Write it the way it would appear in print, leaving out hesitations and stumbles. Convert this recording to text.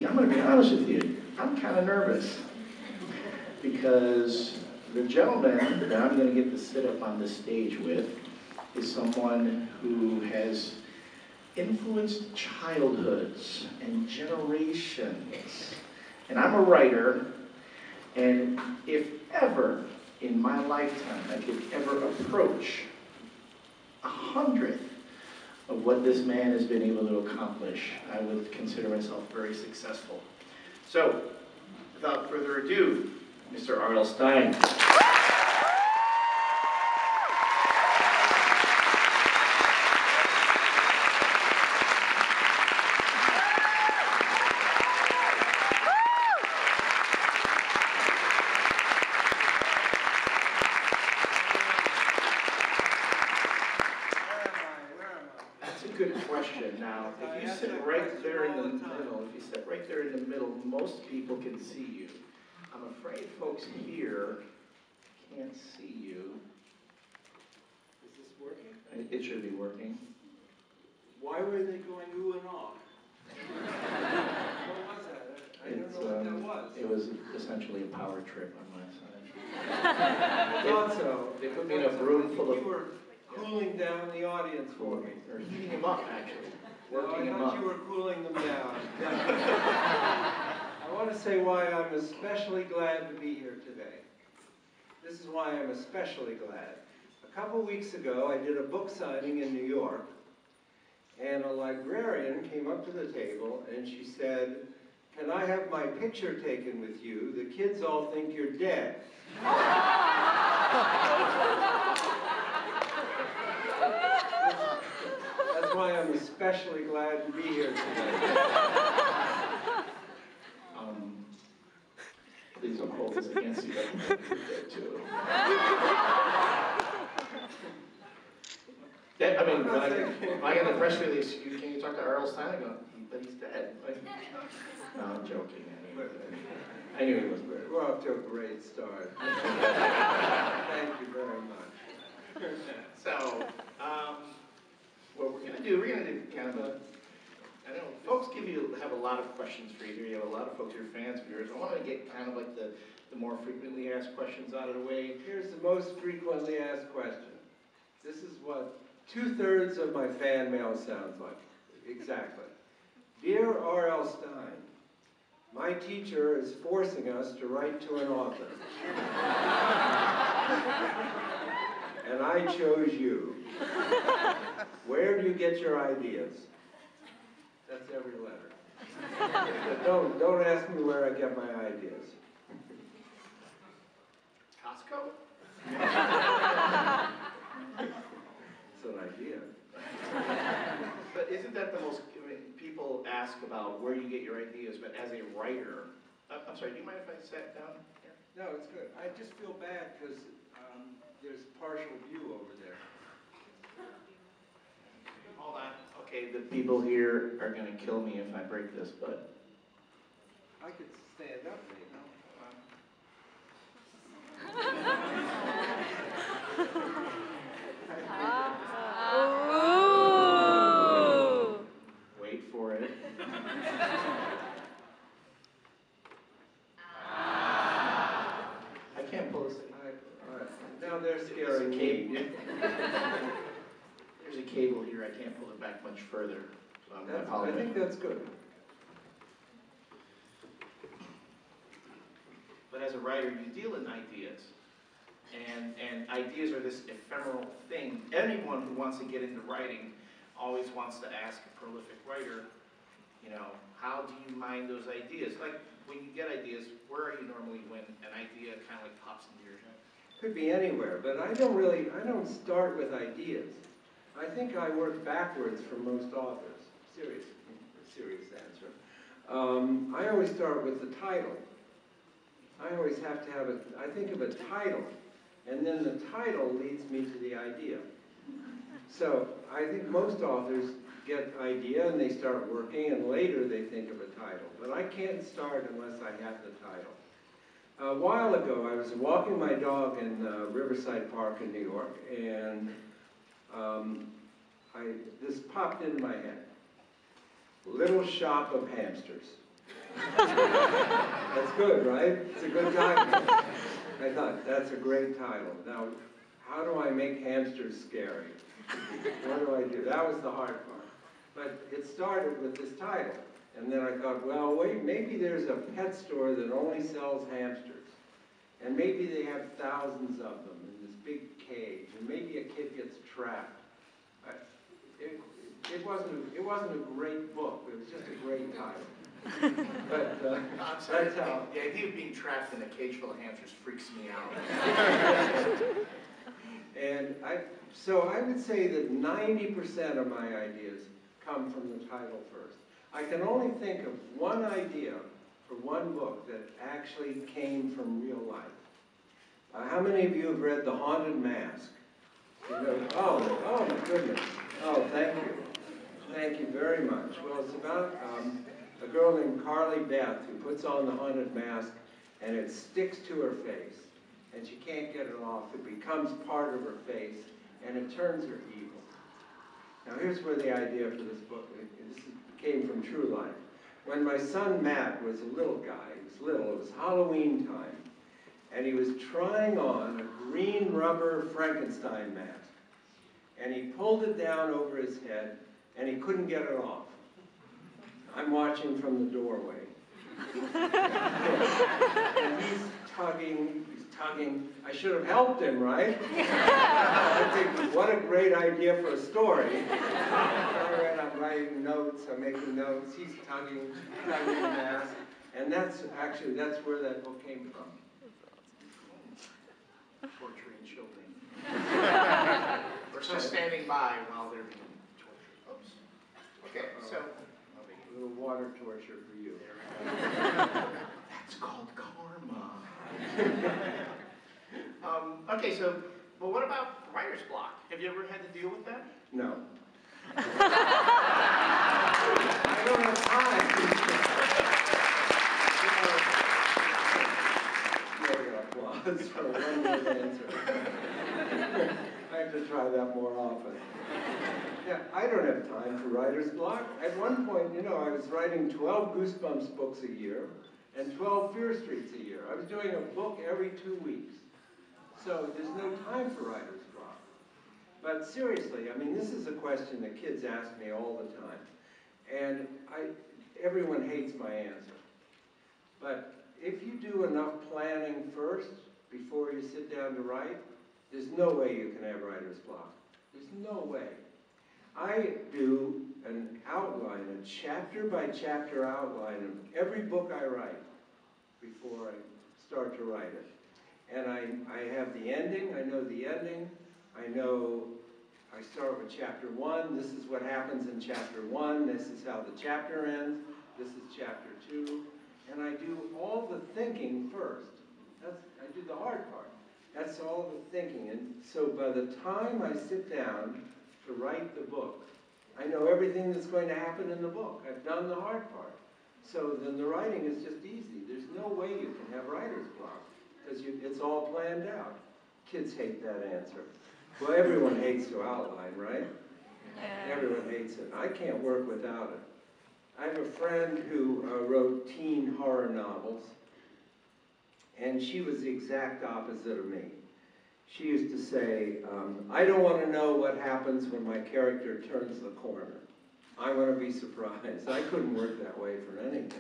I'm going to be honest with you, I'm kind of nervous because the gentleman that I'm going to get to sit up on this stage with is someone who has influenced childhoods and generations. And I'm a writer, and if ever in my lifetime I could ever approach 100th of what this man has been able to accomplish, I would consider myself very successful. So, without further ado, Mr. R.L. Stine. Good question. Now, if you sit right there in the middle, most people can see you. I'm afraid folks here can't see you. Is this working? It should be working. Why were they going ooh and ah? What was that? I don't know what that was. It was essentially a power trip on my side. I thought so. They put me in a room full of... You were cooling down the audience for me. Or heating them up, actually. Working them I up. thought you were cooling them down. I want to say why I'm especially glad to be here today. This is why I'm especially glad. A couple weeks ago, I did a book signing in New York, and a librarian came up to the table and she said, "Can I have my picture taken with you? The kids all think you're dead." That's why I'm especially glad to be here today. Please don't hold this against you, but I'm dead too. Yeah, I mean, when I got the press release, can you talk to R.L. Stine? I go, but he's dead. No, I'm joking. I knew he was dead. We're off to a great start. Thank you very much. So, what we're going to do kind of a, I know folks have a lot of questions for you here. You have a lot of folks who are fans of yours. I want to get kind of like the more frequently asked questions out of the way. Here's the most frequently asked question. This is what 2/3 of my fan mail sounds like. Exactly. Dear R.L. Stine, my teacher is forcing us to write to an author. And I chose you. Where do you get your ideas? That's every letter. But don't ask me where I get my ideas. Costco? It's an idea. But isn't that the most, I mean, people ask about where you get your ideas, but as a writer, I'm sorry, do you mind if I sat down here? No, it's good. I just feel bad because there's partial view over there. Hold on. Okay, the people here are going to kill me if I break this, but... I could stand up, you know. Wait for it. I can't pull this thing. All right. Now they're scaring me. There's a cable here. I can't pull it back much further. So I think that's good. But as a writer, you deal in ideas. And ideas are this ephemeral thing. Anyone who wants to get into writing always wants to ask a prolific writer, you know, how do you mine those ideas? Like, when you get ideas, where are you normally when an idea kind of like pops into your head? Could be anywhere, but I don't start with ideas. I think I work backwards for most authors. Serious answer. I always start with the title. I always have to have I think of a title, and then the title leads me to the idea. So I think most authors get idea and they start working, and later they think of a title. But I can't start unless I have the title. A while ago, I was walking my dog in Riverside Park in New York, and this popped into my head. Little Shop of Hamsters. That's good, right? It's a good title. I thought, that's a great title. Now, how do I make hamsters scary? What do I do? That was the hard part. But it started with this title. And then I thought, well, wait, maybe there's a pet store that only sells hamsters. And maybe they have thousands of them in this big cage. And maybe a kid gets trapped. It wasn't a great book. It was just a great title. But I'm sorry, that's how. the idea of being trapped in a cage full of hamsters freaks me out. And so I would say that 90% of my ideas come from the title first. I can only think of one idea for one book that actually came from real life. How many of you have read The Haunted Mask? You know, oh my goodness. Oh, thank you. Thank you very much. Well, it's about a girl named Carly Beth who puts on the haunted mask and it sticks to her face and she can't get it off. It becomes part of her face and it turns her evil. Now here's where the idea for this book, this came from true life. When my son Matt was a little guy, he was little, it was Halloween time, and he was trying on a green rubber Frankenstein mask. And he pulled it down over his head and he couldn't get it off. I'm watching from the doorway. And he's tugging. I should have helped him, right? I think, what a great idea for a story. I'm writing notes, I'm making notes, he's tugging the mask. And that's where that book came from. Torturing children. Or just standing by while they're being tortured. Oops. Okay, so. A little water torture for you. That's called karma. Okay, so, well, what about writer's block? Have you ever had to deal with that? No. I don't have time. Applause for a one-word answer. I have to try that more often. Yeah, I don't have time for writer's block. At one point, you know, I was writing 12 Goosebumps books a year and 12 Fear Streets a year. I was doing a book every 2 weeks. So there's no time for writer's block. But seriously, I mean, this is a question that kids ask me all the time. And everyone hates my answer. But if you do enough planning first, before you sit down to write, there's no way you can have writer's block. There's no way. I do an outline, a chapter-by-chapter outline of every book I write before I start to write it. And I have the ending, I know the ending, I start with chapter 1, this is what happens in chapter 1, this is how the chapter ends, this is chapter 2, and I do all the thinking first. I do the hard part. That's all the thinking. And so by the time I sit down to write the book, I know everything that's going to happen in the book. I've done the hard part. So then the writing is just easy. There's no way you can have writer's block because it's all planned out. Kids hate that answer. Well, everyone hates to outline, right? Everyone hates it. I can't work without it. I have a friend who wrote teen horror novels, and she was the exact opposite of me. She used to say, I don't want to know what happens when my character turns the corner. I want to be surprised. I couldn't work that way for anything.